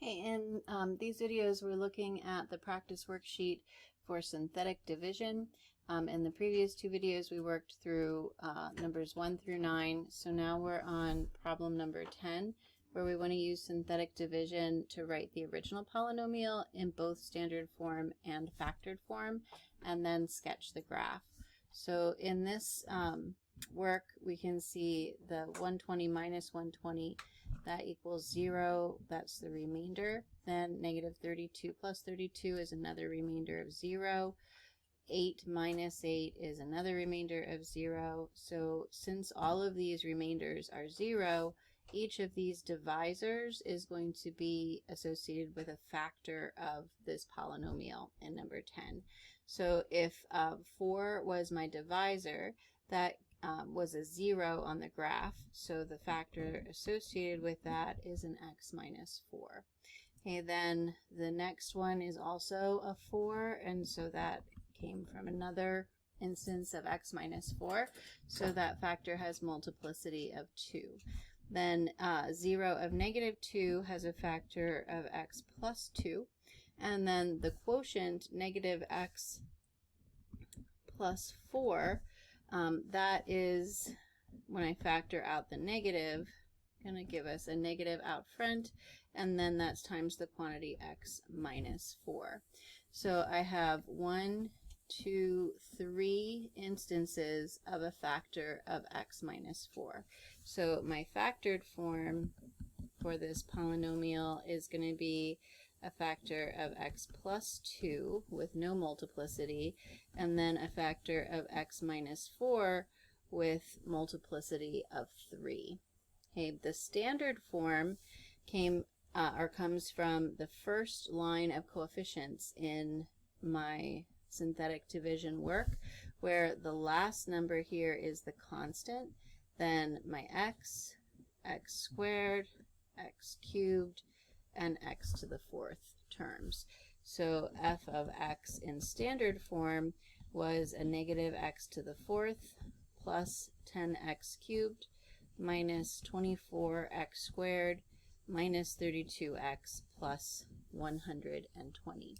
Hey, in these videos we're looking at the practice worksheet for synthetic division. In the previous two videos we worked through numbers 1 through 9, so now we're on problem number 10, where we want to use synthetic division to write the original polynomial in both standard form and factored form, and then sketch the graph. So in this work we can see the 120 minus 120, that equals 0, that's the remainder. Then negative 32 plus 32 is another remainder of 0. 8 minus 8 is another remainder of 0. So since all of these remainders are 0, each of these divisors is going to be associated with a factor of this polynomial in number 10. So if 4 was my divisor, that was a 0 on the graph, so the factor associated with that is an x minus 4. Okay, then the next one is also a 4, and so that came from another instance of x minus 4, so that factor has multiplicity of 2. Then 0 of negative 2 has a factor of x plus 2, and then the quotient negative x plus 4, that is, when I factor out the negative, going to give us a negative out front, and then that's times the quantity x minus 4. So I have 1, 2, 3 instances of a factor of x minus 4. So my factored form for this polynomial is going to be a factor of x plus 2 with no multiplicity, and then a factor of x minus 4 with multiplicity of 3. Okay, the standard form comes from the first line of coefficients in my synthetic division work, where the last number here is the constant, then my x, x squared, x cubed, and x to the 4th terms. So f of x in standard form was a negative x to the 4th plus 10x cubed minus 24x squared minus 32x plus 120.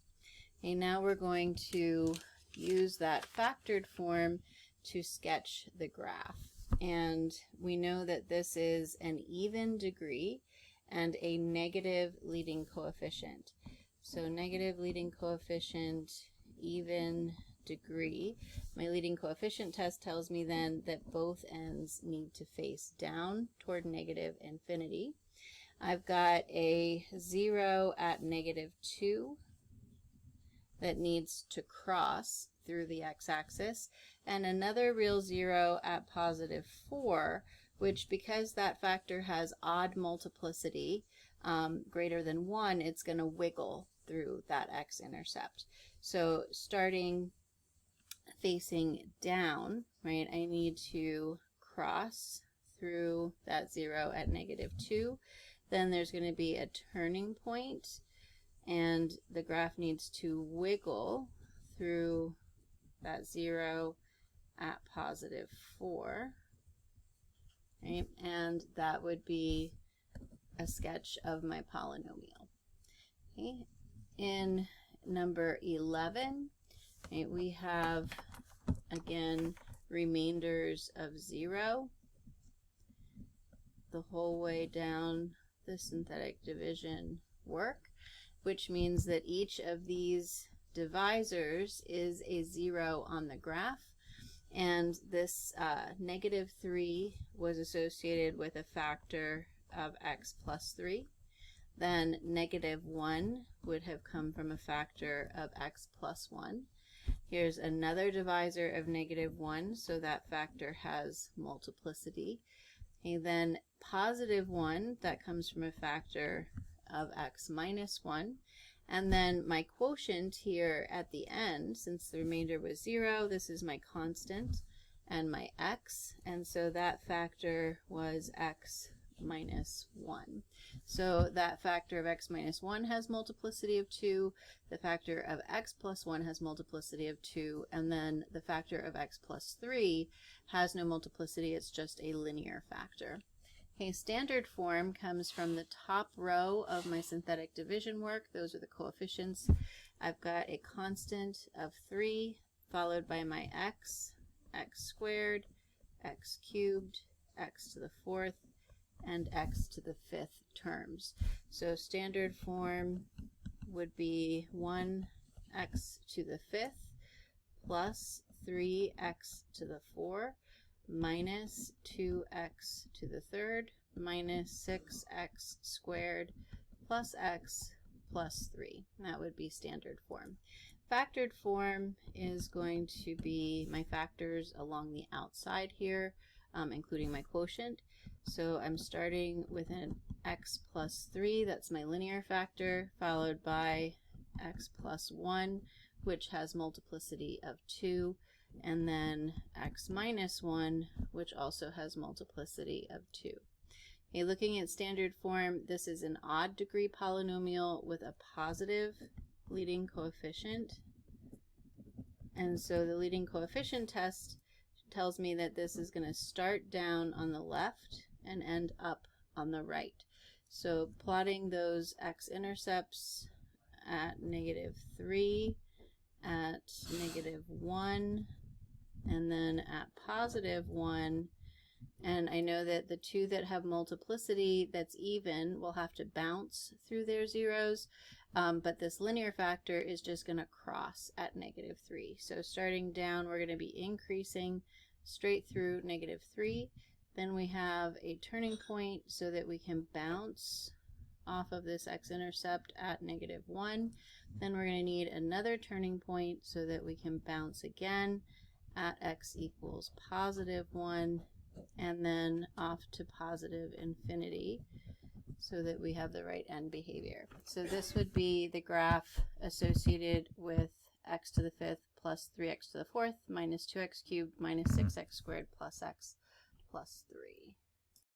Okay, now we're going to use that factored form to sketch the graph. And we know that this is an even degree and a negative leading coefficient. So negative leading coefficient, even degree. My leading coefficient test tells me then that both ends need to face down toward negative infinity. I've got a 0 at negative 2 that needs to cross through the x-axis, and another real 0 at positive 4, which, because that factor has odd multiplicity greater than 1, it's going to wiggle through that x-intercept. So starting facing down, right, I need to cross through that 0 at negative 2. Then there's going to be a turning point, and the graph needs to wiggle through that 0 at positive 4. Right? And that would be a sketch of my polynomial. Okay. In number 11, right, we have, again, remainders of 0 the whole way down the synthetic division work, which means that each of these divisors is a 0 on the graph. And this negative 3 was associated with a factor of x plus 3. Then negative 1 would have come from a factor of x plus 1. Here's another divisor of negative 1, so that factor has multiplicity. Okay, then positive 1, that comes from a factor of x minus 1. And then my quotient here at the end, since the remainder was 0, this is my constant and my x, and so that factor was x minus 1. So that factor of x minus 1 has multiplicity of 2, the factor of x plus 1 has multiplicity of 2, and then the factor of x plus 3 has no multiplicity, it's just a linear factor. Okay, standard form comes from the top row of my synthetic division work. Those are the coefficients. I've got a constant of 3 followed by my x squared, x cubed, x to the 4th, and x to the 5th terms. So standard form would be 1x to the 5th plus 3x to the 4 minus 2x to the 3rd minus 6x squared plus x plus 3. That would be standard form. Factored form is going to be my factors along the outside here, including my quotient. So I'm starting with an x plus 3, that's my linear factor, followed by x plus 1, which has multiplicity of 2, and then x minus 1, which also has multiplicity of 2. Okay, looking at standard form, this is an odd degree polynomial with a positive leading coefficient. And so the leading coefficient test tells me that this is going to start down on the left and end up on the right. So plotting those x-intercepts at -3, at -1, and then at +1, and I know that the two that have multiplicity that's even will have to bounce through their zeros, but this linear factor is just going to cross at -3. So starting down, we're going to be increasing straight through -3. Then we have a turning point so that we can bounce off of this x-intercept at -1. Then we're going to need another turning point so that we can bounce again at x equals +1, and then off to positive infinity so that we have the right end behavior. So this would be the graph associated with x to the 5th plus 3x to the 4th minus 2x cubed minus 6x squared plus x plus 3.